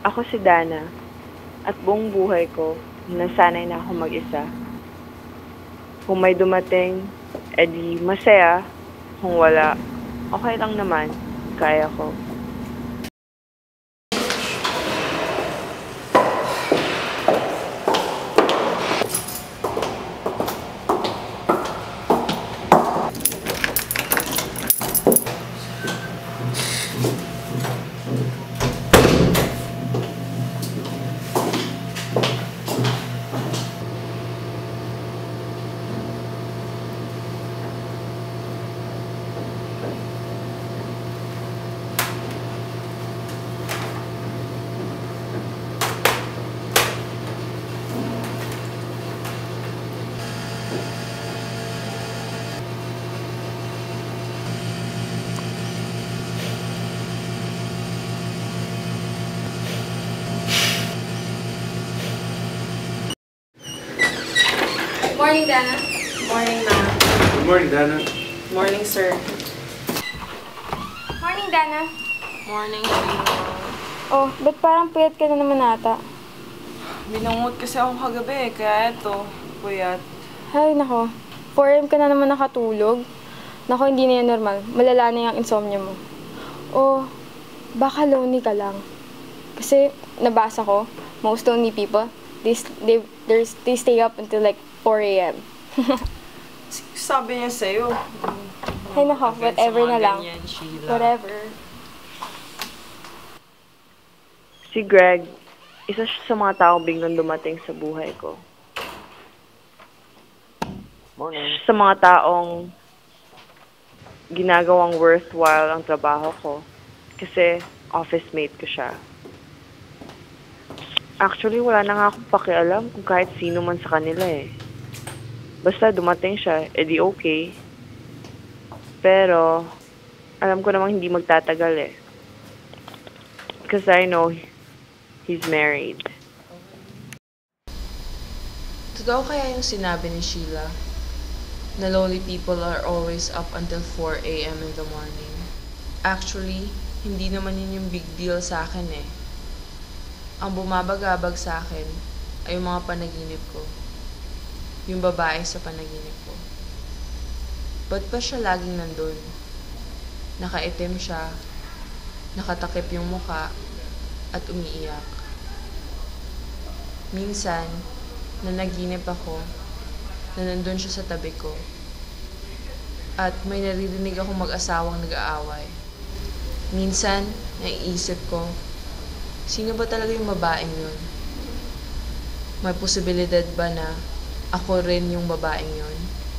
Ako si Dana, at buong buhay ko, nasanay na ako mag-isa. Kung may dumating, edi masaya. Kung wala, okay lang naman, kaya ko. Morning, Dana. Morning, ma'am. Good morning, Dana. Morning, sir. Morning, Dana. Morning, Sheila. Oh, ba't parang puyat ka na naman ata? Binungot kasi ako kagabi, kaya eto, puyat. Hay, nako. 4 AM ka na naman nakatulog. Nako, hindi na yan normal. Malala na yung insomnia mo. Oh, baka lonely ka lang. Kasi, nabasa ko, most lonely people, they stay up until like 4 AM. Sabi niya sa'yo. Hay, nako, whatever na lang. Ganyan, Sheila. Whatever. Si Greg, isa siya sa mga taong biglang dumating sa buhay ko. Morning. Sa mga taong ginagawang worthwhile ang trabaho ko kasi office mate ko siya. Actually, wala na nga akong pakialam kung kahit sino man sa kanila eh. Basta dumating siya, edi okay. Pero, alam ko namang hindi magtatagal eh. Because I know he's married. Totoo kaya yung sinabi ni Sheila na lonely people are always up until 4 AM in the morning? Actually, hindi naman yun yung big deal sa akin eh. Ang bumabagabag sa akin ay yung mga panaginip ko. Yung babae sa panaginip ko. Ba't ba siya laging nandun? Nakaitim siya, nakatakip yung muka, at umiiyak. Minsan, nanaginip ako na nandun siya sa tabi ko. At may naririnig akong mag-asawang nag-aaway. Minsan, naiisip ko, sino ba talaga yung babaeng yun? May posibilidad ba na ako rin yung babaeng yun?